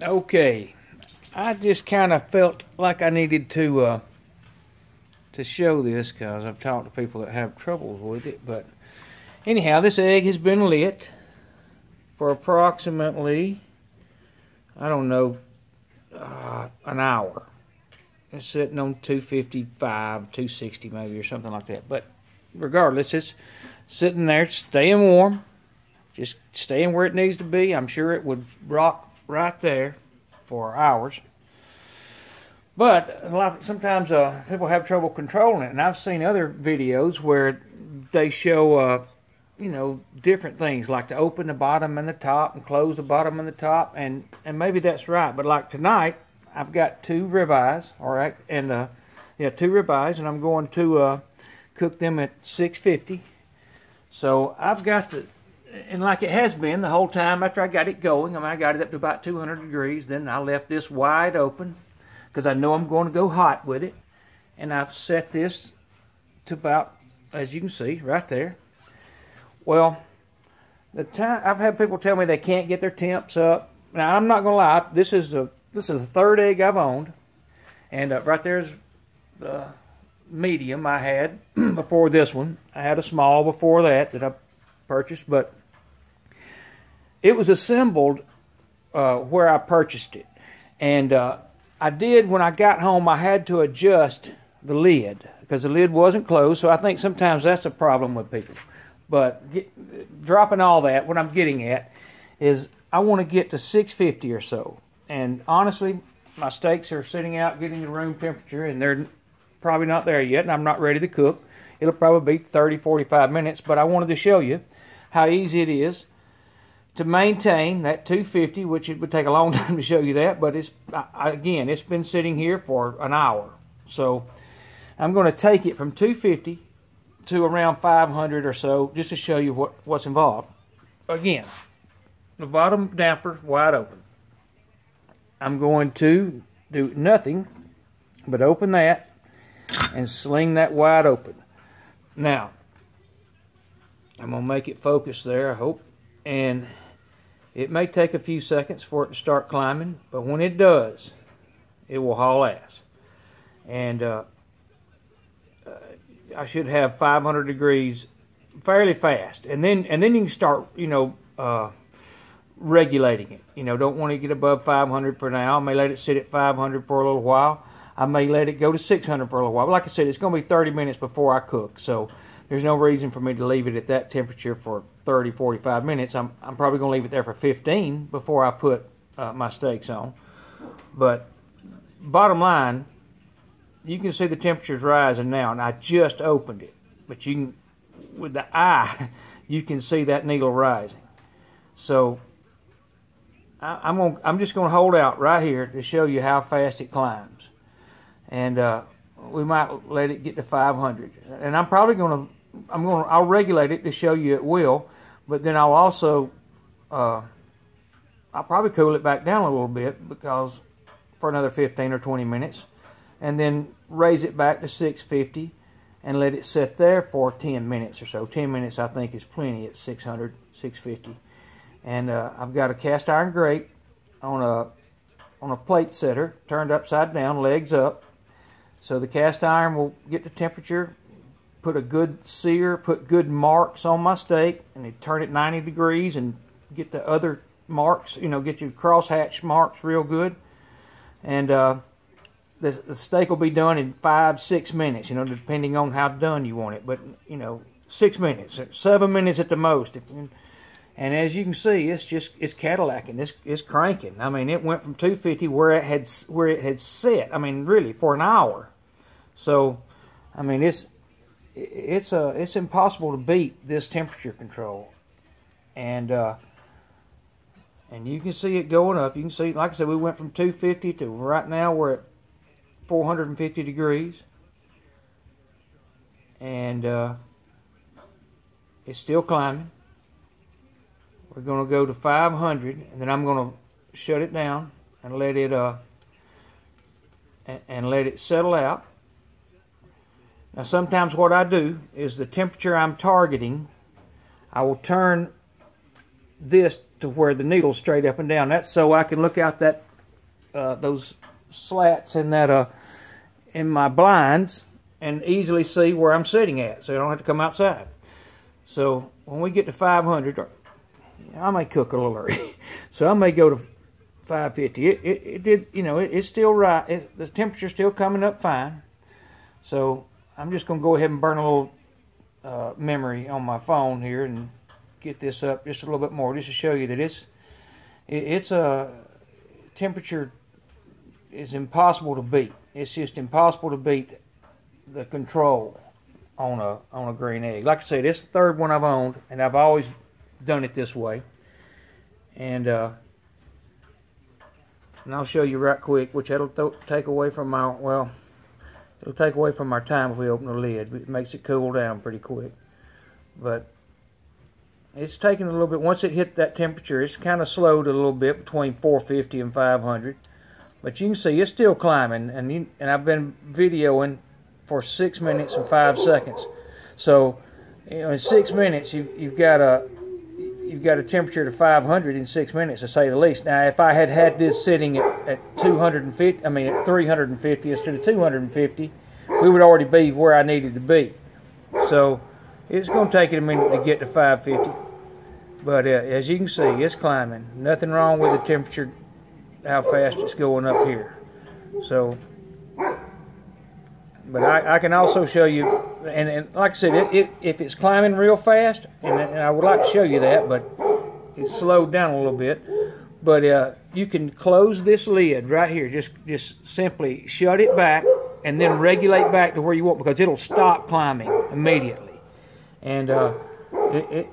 Okay, I just kind of felt like I needed to show this because I've talked to people that have troubles with it. But anyhow, this egg has been lit for approximately, I don't know, an hour. It's sitting on 255, 260 maybe, or something like that. But regardless, it's sitting there, staying warm, just staying where it needs to be. I'm sure it would rock right there for hours. But sometimes people have trouble controlling it, and I've seen other videos where they show, you know, different things, like to open the bottom and the top and close the bottom and the top, and maybe that's right. But like tonight, I've got two ribeyes, all right, and two ribeyes, and I'm going to cook them at 650. So I've got the, and like it has been the whole time after I got it going, I mean, I got it up to about 200 degrees. Then I left this wide open because I know I'm going to go hot with it. And I've set this to about, as you can see, right there. Well, I've had people tell me they can't get their temps up. Now, I'm not going to lie. This is the third egg I've owned. And right there's the medium I had before this one. I had a small before that I purchased, but it was assembled where I purchased it. And I did, when I got home, I had to adjust the lid because the lid wasn't closed. So I think sometimes that's a problem with people. But dropping all that, what I'm getting at is I want to get to 650 or so. And honestly, my steaks are sitting out getting to room temperature, and they're probably not there yet, and I'm not ready to cook. It'll probably be 30, 45 minutes, but I wanted to show you how easy it is to maintain that 250, which it would take a long time to show you that, but again, it's been sitting here for an hour. So I'm going to take it from 250 to around 500 or so just to show you what's involved. Again, the bottom damper wide open. I'm going to do nothing but open that and sling that wide open. Now, I'm going to make it focus there, I hope. And it may take a few seconds for it to start climbing, but when it does, it will haul ass. And I should have 500 degrees fairly fast. And then you can start, you know, regulating it. You know, don't want to get above 500 for now. I may let it sit at 500 for a little while. I may let it go to 600 for a little while. But like I said, it's going to be 30 minutes before I cook. So there's no reason for me to leave it at that temperature for 30, 45 minutes. I'm probably going to leave it there for 15 before I put my steaks on. But bottom line, you can see the temperature's rising now, and I just opened it. But you can, with the eye, you can see that needle rising. So I'm just going to hold out right here to show you how fast it climbs. And we might let it get to 500. And I'm probably I'll regulate it to show you it will, but then I'll also, I'll probably cool it back down a little bit because for another 15 or 20 minutes, and then raise it back to 650 and let it sit there for 10 minutes or so. 10 minutes I think is plenty at 600, 650. And I've got a cast iron grate on a plate setter turned upside down, legs up. So the cast iron will get the temperature, put a good sear, put good marks on my steak, and they turn it 90 degrees and get the other marks, you know, get your crosshatch marks real good. And the steak will be done in 5-6 minutes, you know, depending on how done you want it. But, you know, 6 minutes, 7 minutes at the most. And as you can see, it's Cadillacing, it's cranking. I mean, it went from 250 where it had set. I mean, really for an hour. So, I mean, it's impossible to beat this temperature control. And you can see it going up. You can see, like I said, we went from 250 to right now we're at 450 degrees. And it's still climbing. We're going to go to 500, and then I'm going to shut it down and let it settle out. Now, sometimes what I do is the temperature I'm targeting, I will turn this to to where the needle's straight up and down. That's so I can look out that those slats in that in my blinds and easily see where I'm sitting at, so I don't have to come outside. So when we get to 500, I may cook a little early, so I may go to 550. It did, you know, it's still right. The temperature's still coming up fine. So I'm just going to go ahead and burn a little memory on my phone here and get this up just a little bit more, just to show you that it's a temperature is impossible to beat. It's just impossible to beat the control on a green egg. Like I said, it's the third one I've owned, and I've always done it this way. And I'll show you right quick, which that'll take away from my, well, it'll take away from our time if we open the lid. It makes it cool down pretty quick. But it's taking a little bit. Once it hit that temperature, it's kind of slowed a little bit between 450 and 500. But you can see it's still climbing, and I've been videoing for 6 minutes and 5 seconds. So, you know, in 6 minutes, you've got a temperature to 500 in 6 minutes, to say the least. Now, if I had this sitting at 250, I mean at 350 instead of 250, we would already be where I needed to be. So it's going to take it a minute to get to 550. But as you can see, it's climbing. Nothing wrong with the temperature, how fast it's going up here. So, but I can also show you, and like I said, if it's climbing real fast, and I would like to show you that, but it's slowed down a little bit. But you can close this lid right here. Just simply shut it back, and then regulate back to where you want, because it'll stop climbing immediately. And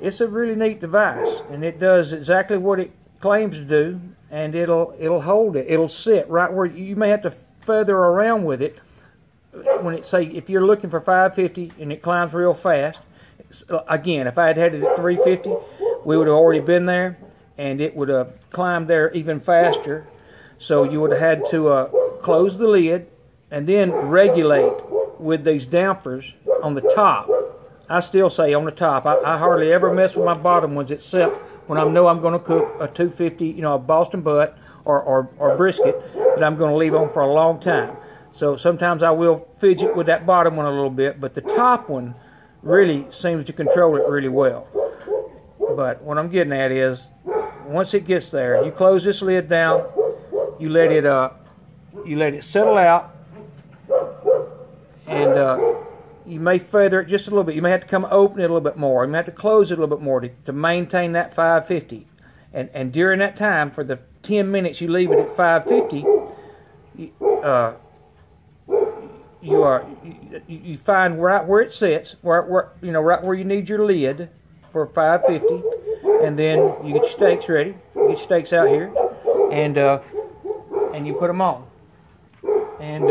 it's a really neat device, and it does exactly what it claims to do, and it'll hold it. It'll sit right where you may have to feather around with it. When it say, if you're looking for 550 and it climbs real fast, again, if I had it at 350, we would have already been there, and it would have climbed there even faster. So you would have had to close the lid and then regulate with these dampers on the top. I still say on the top. I hardly ever mess with my bottom ones, except when I know I'm going to cook a 250, you know, a Boston butt or brisket that I'm going to leave on for a long time. So sometimes I will fidget with that bottom one a little bit, but the top one really seems to control it really well. But what I'm getting at is, once it gets there, you close this lid down, you let it settle out, and you may feather it just a little bit. You may have to come open it a little bit more. You may have to close it a little bit more to maintain that 550. And during that time, for the 10 minutes you leave it at 550, you find right where it sits, right where you need your lid for 550, and then you get your steaks ready. You get your steaks out here, and you put them on. And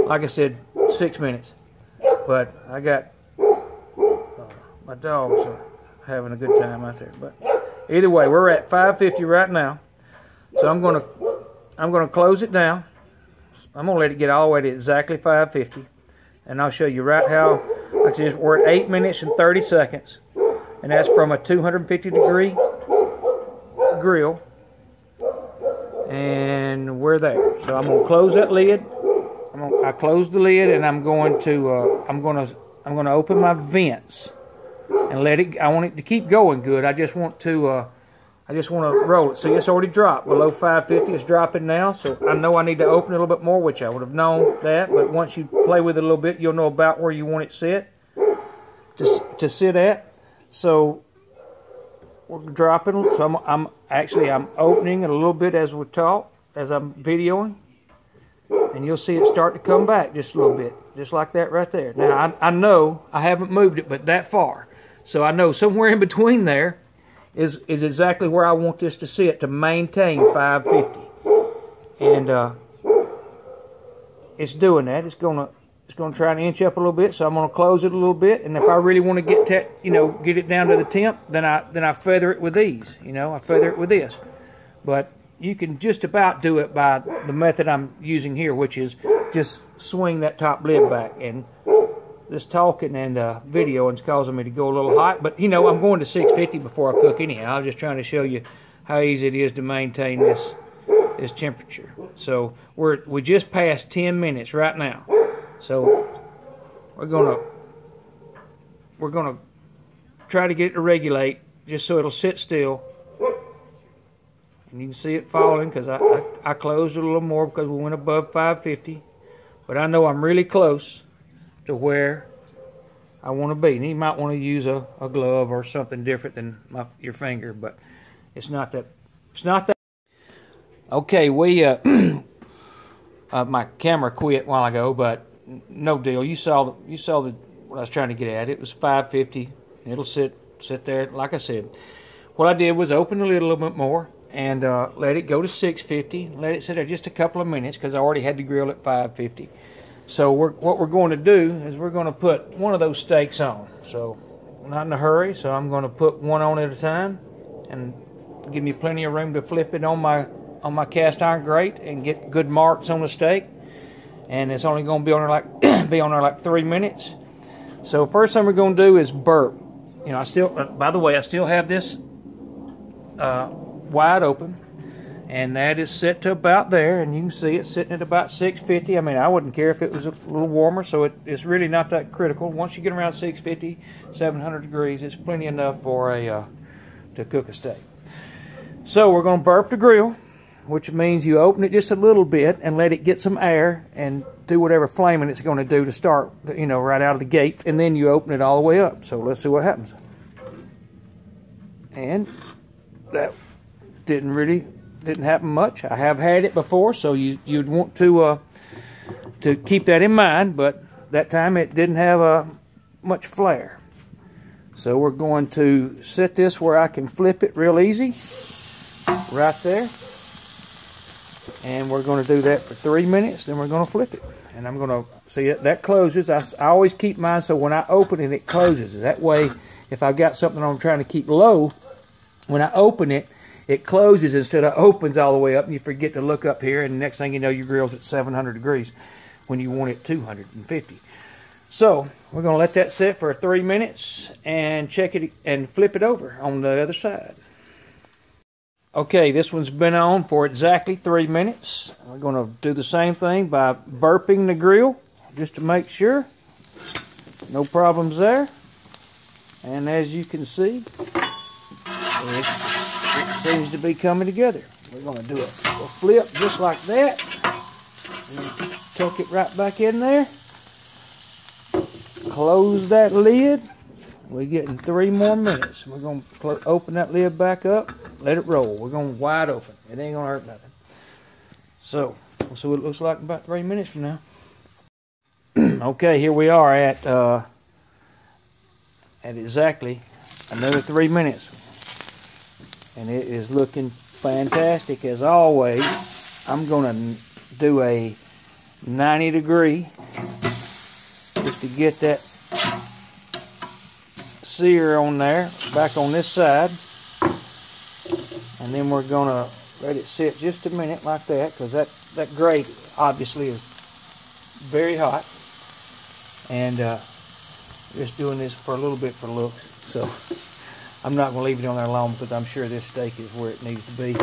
like I said, 6 minutes. But I got my dogs are having a good time out there. But either way, we're at 550 right now. So I'm gonna close it down. I'm going to let it get all the way to exactly 550. And I'll show you right how, like I said, we're at 8 minutes and 30 seconds. And that's from a 250-degree grill. And we're there. So I'm going to close that lid. I closed the lid, and I'm going to open my vents and let it. I want it to keep going good. I just want to roll it. See, it's already dropped below 550. It's dropping now, so I know I need to open it a little bit more, which I would have known that. But once you play with it a little bit, you'll know about where you want it to sit at. So we're dropping. So I'm opening it a little bit as we talk, as I'm videoing, and you'll see it start to come back just a little bit, just like that right there. Now I know I haven't moved it, but that far, so I know somewhere in between there is exactly where I want this to sit to maintain 550, and it's doing that. It's gonna try to inch up a little bit, so I'm gonna close it a little bit. And if I really want to get it down to the temp, then I feather it with these. I feather it with this. But you can just about do it by the method I'm using here, which is just swing that top lid back. And this talking and videoing is causing me to go a little hot, but I'm going to 650 before I cook anyhow. I was just trying to show you how easy it is to maintain this temperature. So we just passed 10 minutes right now. So we're gonna try to get it to regulate just so it'll sit still. And you can see it falling because I closed it a little more because we went above 550. But I know I'm really close to where I want to be. And you might want to use a glove or something different than your finger, but it's not that. Okay, we my camera quit a while ago, but no deal. You saw what I was trying to get at. It was 550, and it'll sit there. Like I said, what I did was open the lid a little bit more and let it go to 650. Let it sit there just a couple of minutes because I already had the grill at 550. So what we're going to do is we're going to put one of those steaks on. So not in a hurry. So I'm going to put one on at a time, and give me plenty of room to flip it on my cast iron grate and get good marks on the steak. And it's only going to be on there like 3 minutes. So first thing we're going to do is burp. You know, by the way, I still have this wide open, and that is set to about there, and you can see it sitting at about 650. I mean, I wouldn't care if it was a little warmer, so it's really not that critical. Once you get around 650, 700 degrees, it's plenty enough for to cook a steak. So we're going to burp the grill, which means you open it just a little bit and let it get some air and do whatever flaming it's going to do to start, you know, right out of the gate, and then you open it all the way up. So let's see what happens. And that didn't happen much. I have had it before, so you'd want to keep that in mind, but that time it didn't have much flare. So we're going to set this where I can flip it real easy, right there. And we're going to do that for 3 minutes, then we're going to flip it. And I'm going to see it, that closes. I always keep mine so when I open it, it closes. That way, if I've got something I'm trying to keep low, when I open it, it closes instead of opens all the way up, and you forget to look up here, and the next thing you know, your grill's at 700 degrees when you want it 250. So we're going to let that sit for 3 minutes and check it and flip it over on the other side. Okay, this one's been on for exactly 3 minutes. We're going to do the same thing by burping the grill just to make sure. No problems there. And as you can see, it seems to be coming together. We're going to do a flip just like that. And tuck it right back in there. Close that lid. We're getting 3 more minutes. We're going to open that lid back up. Let it roll. We're going wide open. It ain't going to hurt nothing. So, we'll see what it looks like in about 3 minutes from now. Okay, here we are at exactly another 3 minutes. And it is looking fantastic as always. I'm going to do a 90 degree just to get that sear on there, back on this side. And then we're going to let it sit just a minute like that, because that grate obviously is very hot. And just doing this for a little bit for looks. So I'm not going to leave it on there long because I'm sure this steak is where it needs to be.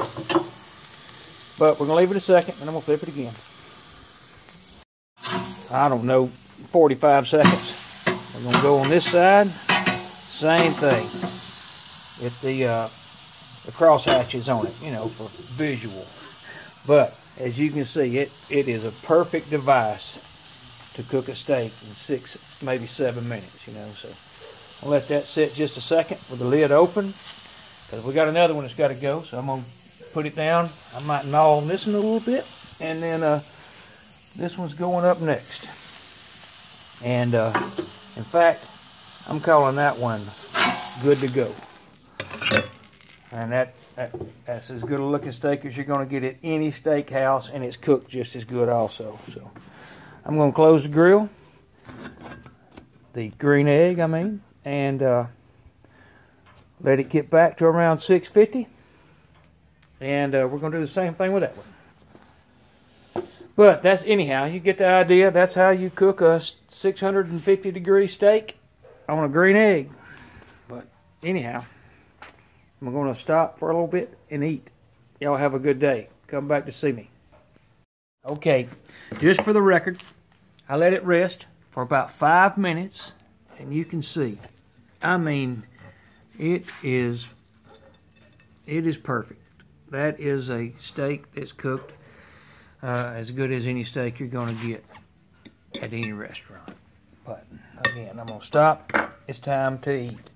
But we're going to leave it a second and I'm going to flip it again. I don't know, 45 seconds. We're going to go on this side. Same thing. If the cross hatches on it, you know, for visual. But as you can see, it is a perfect device to cook a steak in 6, maybe 7 minutes, you know. So I'll let that sit just a second with the lid open, because we got another one that's got to go. So I'm going to put it down. I might gnaw on this one a little bit, and then this one's going up next. And in fact, I'm calling that one good to go. And that's as good a looking steak as you're going to get at any steakhouse, and it's cooked just as good also. So I'm going to close the grill, the green egg, I mean, and let it get back to around 650. And we're going to do the same thing with that one. But that's, anyhow, you get the idea. That's how you cook a 650 degree steak on a green egg. But anyhow, I'm going to stop for a little bit and eat. Y'all have a good day. Come back to see me. Okay, just for the record, I let it rest for about 5 minutes, and you can see, I mean, it is perfect. That is a steak that's cooked as good as any steak you're going to get at any restaurant. But again, I'm going to stop. It's time to eat.